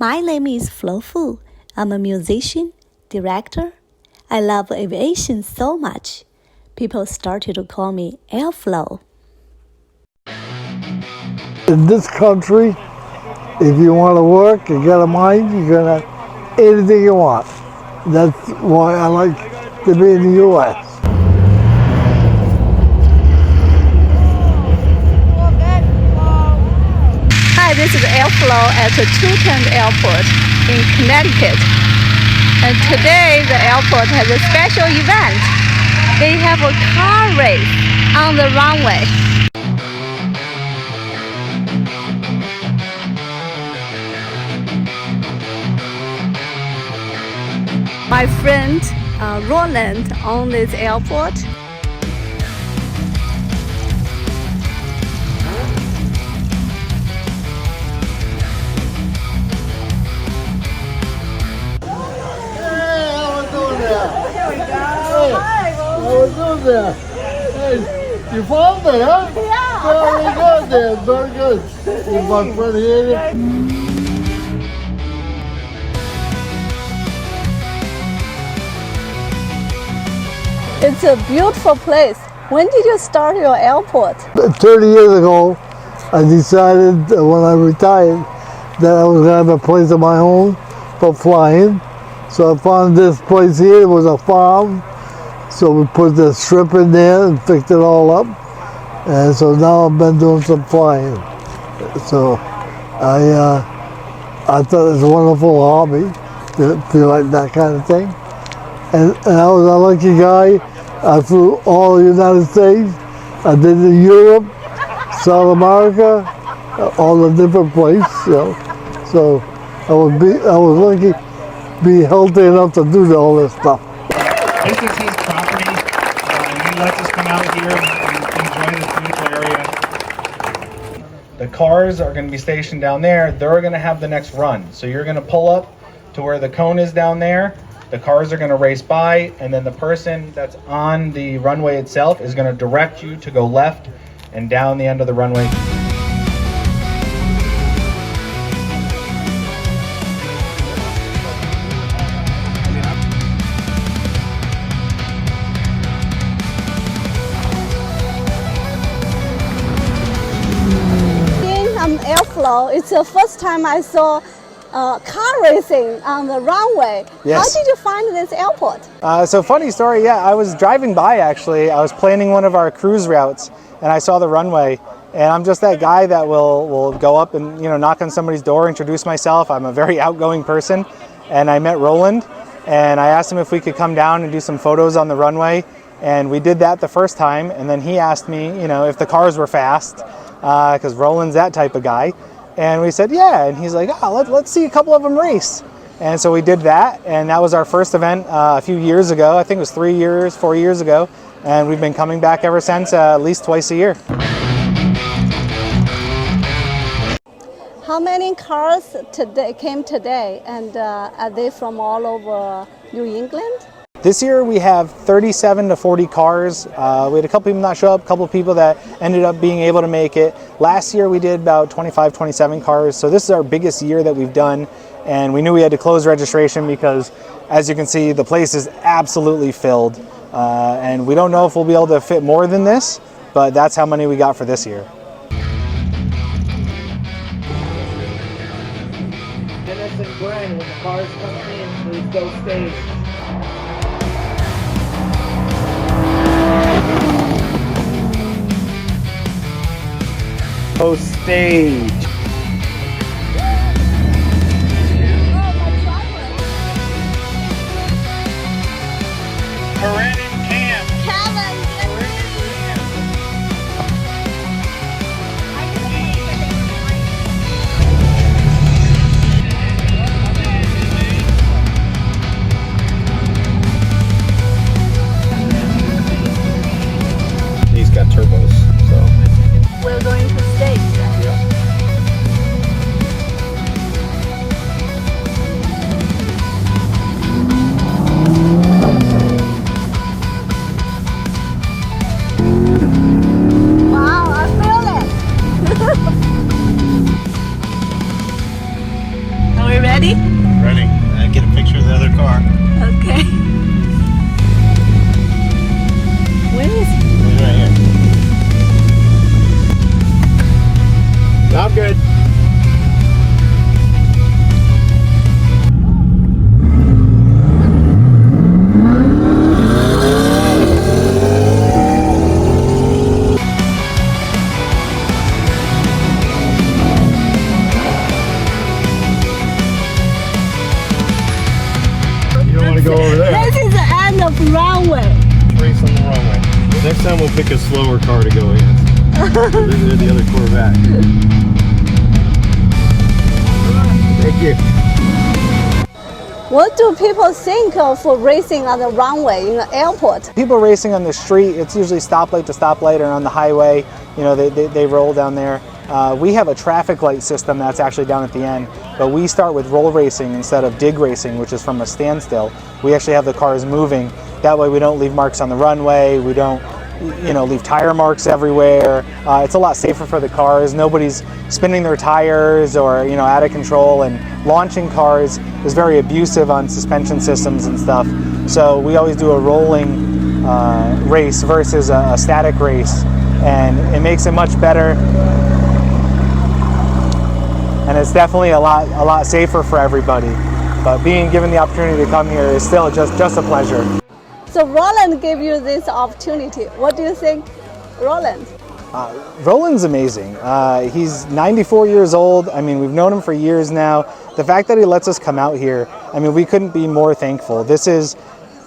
My name is Flo Fu. I'm a musician, director. I love aviation so much. People started to call me Airflow. In this country, if you want to work and get a mind, you're going to have anything you want. That's why I like to be in the U.S. Hi, this is Airflow at the Toutant Airport in Connecticut. And today the airport has a special event. They have a car race on the runway. My friend Roland owns this airport. Hey, you found it, huh? Yeah. Very good, there. Very good. Is my friend here? It's a beautiful place. When did you start your airport? 30 years ago, I decided when I retired that I was going to have a place of my own for flying. So I found this place here. It was a farm. So we put the strip in there and fixed it all up. And so now I've been doing some flying. So I thought it was a wonderful hobby to feel like that kind of thing. And I was a lucky guy. I flew all the United States. I did in Europe, South America, all the different places. So I was lucky to be healthy enough to do all this stuff. This is his property, and he lets us come out here and enjoy this beautiful area. The cars are going to be stationed down there. They're going to have the next run. So you're going to pull up to where the cone is down there. The cars are going to race by, and then the person that's on the runway itself is going to direct you to go left and down the end of the runway. I'm Airflow. It's the first time I saw car racing on the runway. Yes. How did you find this airport? So funny story, yeah, I was driving by actually. I was planning one of our cruise routes and I saw the runway, and I'm just that guy that will go up and knock on somebody's door, introduce myself. I'm a very outgoing person, and I met Roland and I asked him if we could come down and do some photos on the runway, and we did that the first time, and then he asked me if the cars were fast, because Roland's that type of guy. And we said, yeah, and he's like, oh, let's see a couple of them race. And so we did that, and that was our first event a few years ago. I think it was 4 years ago, and we've been coming back ever since, at least twice a year. How many cars came today, and are they from all over New England? This year we have 37 to 40 cars. We had a couple people not show up, a couple people that ended up being able to make it. Last year we did about 25, 27 cars. So this is our biggest year that we've done. And we knew we had to close registration because, as you can see, the place is absolutely filled. And we don't know if we'll be able to fit more than this, but that's how many we got for this year. Dennis and Glenn, when the cars come in, please go stage. Post stage. Corinne and Cam. He's got turbos, so. We're going to stage. Yeah. go over there. This is the end of runway. Race on the runway. Next time we'll pick a slower car to go against. This is the other Corvette. Thank you. What do people think of racing on the runway in the airport? People racing on the street, it's usually stoplight to stoplight, or on the highway, you know, they roll down there. We have a traffic light system that's actually down at the end, but we start with roll racing instead of dig racing, which is from a standstill. We actually have the cars moving. That way we don't leave marks on the runway, we don't, you know, leave tire marks everywhere. It's a lot safer for the cars. Nobody's spinning their tires or, you know, out of control, and launching cars is very abusive on suspension systems and stuff. So we always do a rolling race versus a static race, and it makes it much better. And it's definitely a lot safer for everybody. But being given the opportunity to come here is still just a pleasure. So Roland gave you this opportunity. What do you think, Roland? Roland's amazing. He's 94 years old. I mean, we've known him for years now. The fact that he lets us come out here, I mean, we couldn't be more thankful. This is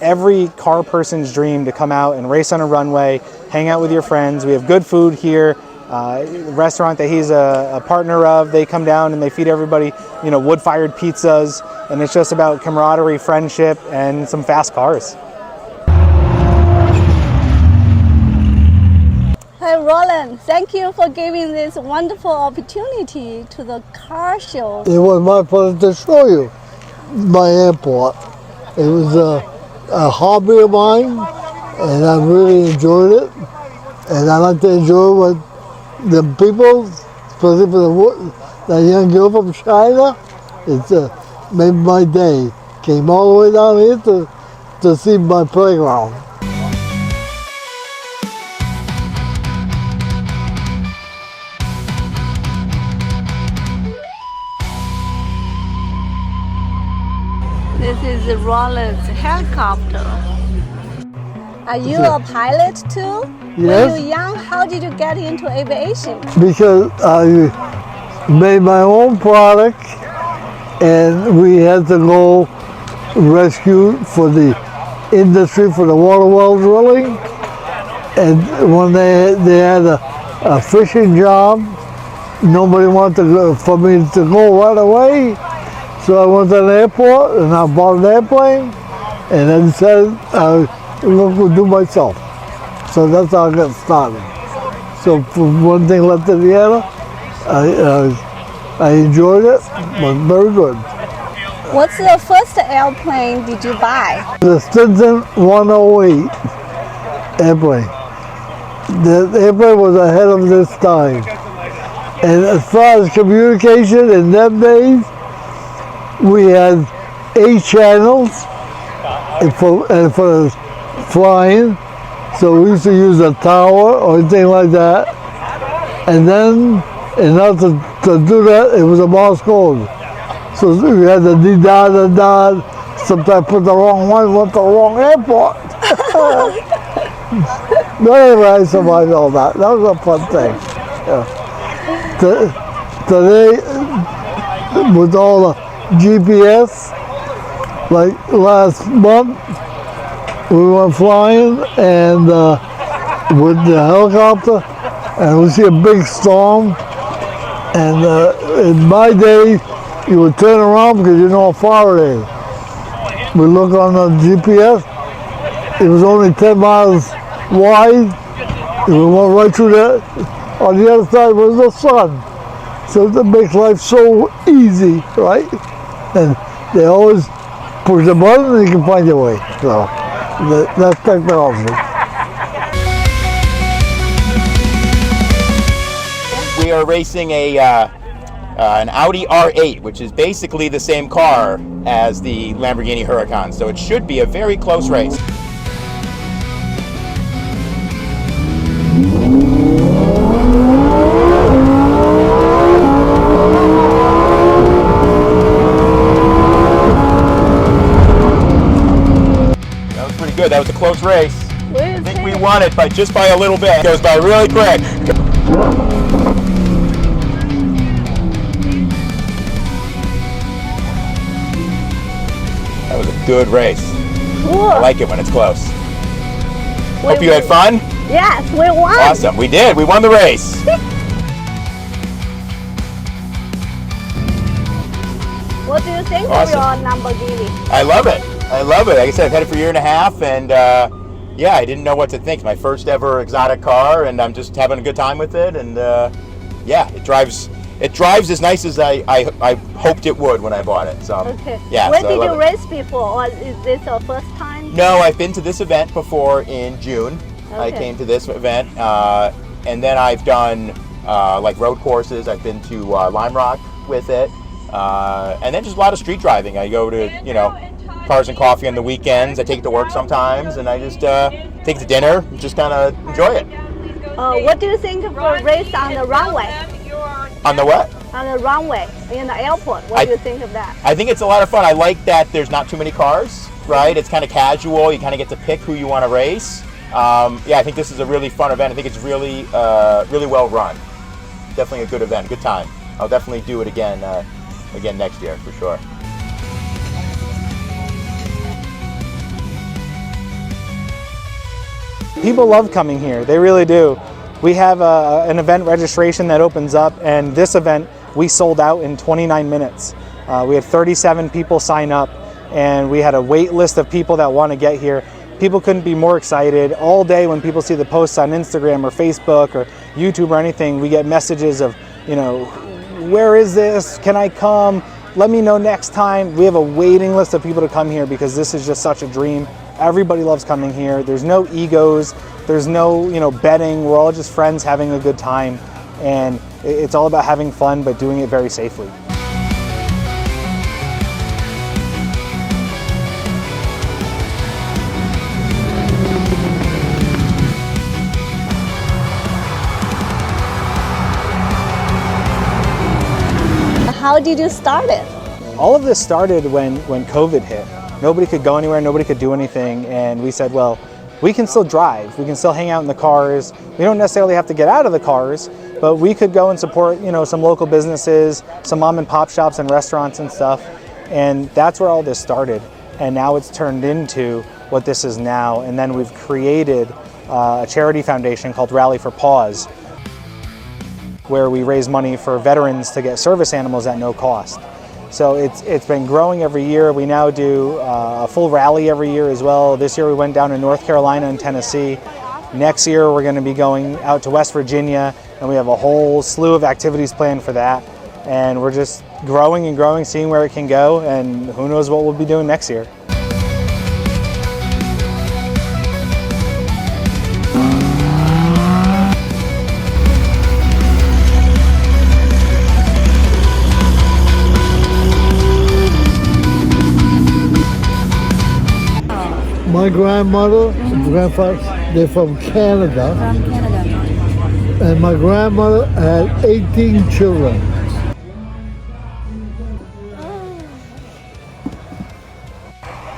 every car person's dream, to come out and race on a runway, hang out with your friends. We have good food here. The restaurant that he's a partner of, they come down and they feed everybody, you know, wood-fired pizzas, and it's just about camaraderie, friendship, and some fast cars. Hey Roland, thank you for giving this wonderful opportunity to the car show. It was my pleasure to show you my airport. It was a hobby of mine, and I really enjoyed it. And I like to enjoy what the people, especially for that young girl from China, it's made my day. Came all the way down here to see my playground. This is Roland's helicopter. Are you a pilot too? Yes. When you were young, how did you get into aviation? Because I made my own product, and we had to go rescue for the industry, for the water well drilling. And when they had a fishing job, nobody wanted for me to go right away. So I went to the airport and I bought an airplane, and then said I'm going to do myself. So that's how I got started. So from one thing led to the other, I enjoyed it. It was very good. What's the first airplane did you buy? The Toutant 108 airplane. The airplane was ahead of this time. And as far as communication in them days, we had 8 channels for flying. So we used to use a tower or anything like that. And then, in order to do that, it was a Morse code. So we had the D-da-da-da. Sometimes put the wrong one, went to the wrong airport. But anyway, I survived all that. That was a fun thing. Yeah. Today, with all the GPS, like last month, we went flying and with the helicopter, and we see a big storm. And in my day, you would turn around because you know how far it is. We look on the GPS, it was only 10 miles wide. We went right through there. On the other side was the sun. So that makes life so easy, right? And they always push the button and you can find your way. So that's technology. We are racing an Audi R8, which is basically the same car as the Lamborghini Huracan, so it should be a very close race. That was pretty good. That was a close race. I think we won it just by a little bit. It goes by really quick. That was a good race. Cool. I like it when it's close. We- Hope you had fun. Yes, we won. Awesome. We did. We won the race. What do you think Awesome. of your Lamborghini? I love it. I love it. Like I said, I've had it for a year and a half, and yeah, I didn't know what to think. It's my first ever exotic car, and I'm just having a good time with it. And yeah, it drives as nice as I hoped it would when I bought it. So Okay. yeah. Where so I did love you it. race before, or is this your first time? No, I've been to this event before in June. I Okay. came to this event, and then I've done like road courses. I've been to Lime Rock with it, and then just a lot of street driving. I go to Cars and Coffee on the weekends. I take it to work sometimes, and I just take it to dinner and just kind of enjoy it. What do you think of a race on the runway? On the what? On the runway in the airport, what do you think of that? I think it's a lot of fun. I like that there's not too many cars, right? It's kind of casual. You kind of get to pick who you want to race. Yeah, I think this is a really fun event. I think it's really, really well run. Definitely a good event, good time. I'll definitely do it again next year for sure. People love coming here, they really do. We have an event registration that opens up, and this event we sold out in 29 minutes. We had 37 people sign up, and we had a wait list of people that want to get here. People couldn't be more excited. All day when people see the posts on Instagram or Facebook or YouTube or anything, we get messages of, where is this? Can I come? Let me know next time. We have a waiting list of people to come here because this is just such a dream. Everybody loves coming here. There's no egos. There's no, betting. We're all just friends having a good time. And it's all about having fun, but doing it very safely. How did you start it? All of this started when COVID hit. Nobody could go anywhere, nobody could do anything, and we said, well, we can still drive, we can still hang out in the cars. We don't necessarily have to get out of the cars, but we could go and support, some local businesses, some mom and pop shops and restaurants and stuff. And that's where all this started. And now it's turned into what this is now. And then we've created a charity foundation called Rally for Paws, where we raise money for veterans to get service animals at no cost. So it's been growing every year. We now do a full rally every year as well. This year we went down to North Carolina and Tennessee. Next year we're going to be going out to West Virginia, and we have a whole slew of activities planned for that. And we're just growing and growing, seeing where it can go, and who knows what we'll be doing next year. My grandmother, grandfather, they're from Canada. And my grandmother had 18 children.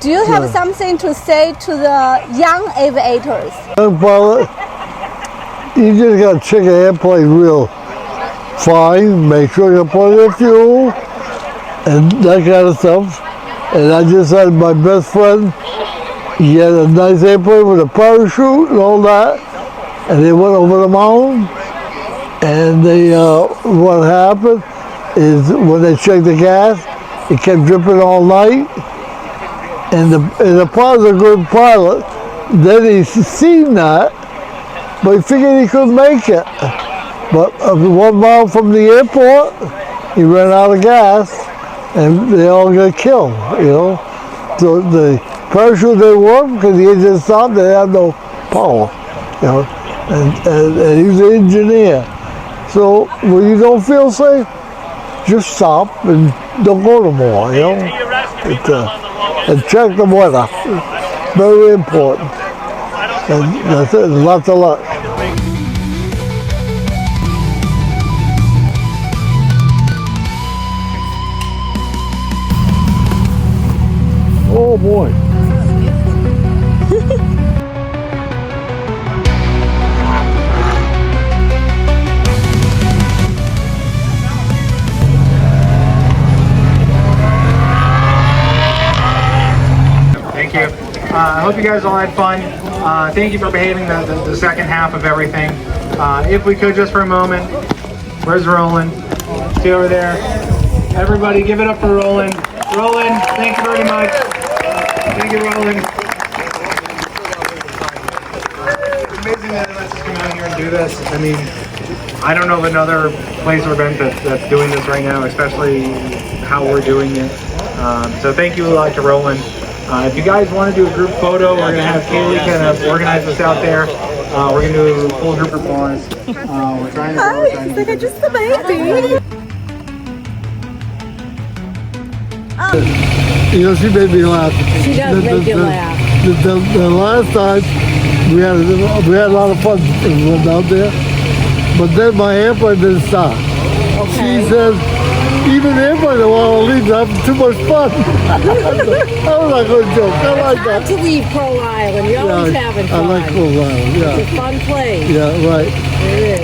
Do you have something to say to the young aviators? Young pilot, you just got to check an airplane real fine, make sure you got plenty of fuel, and that kind of stuff. And I just had my best friend, he had a nice airplane with a parachute and all that, and they went over the mountain, and they, what happened is when they checked the gas, it kept dripping all night, and the pilot's a good pilot. Then he seen that, but he figured he couldn't make it. But 1 mile from the airport, he ran out of gas, and they all got killed, So the parachute didn't work because the engine stopped, they had no power, and he was an engineer. So when you don't feel safe, just stop and don't go no more, and check the weather, very important. And that's it, lots of luck. Oh boy. Thank you. I hope you guys all had fun. Thank you for behaving the second half of everything. If we could just for a moment, where's Roland? See over there. Everybody give it up for Roland. Roland, thank you very much. Thank you, Roland. It's amazing that it lets us come out here and do this. I mean, I don't know of another place or event that's doing this right now, especially how we're doing it. So thank you a lot to Roland. If you guys want to do a group photo, we're going to have Kaylee kind of organize this out there. We're going to do a full group applause. We're trying to go. It's like just a baby. You know, she made me laugh. She does make you laugh. The last time we had a lot of fun out there, but then my airplane didn't stop. She says, even the airplane don't want to leave, they're having too much fun. That was a good joke. I like It's hard that. to leave Pearl Island. You're always having I fun. like Cool Island, yeah. It's a fun place. Yeah, right. It is.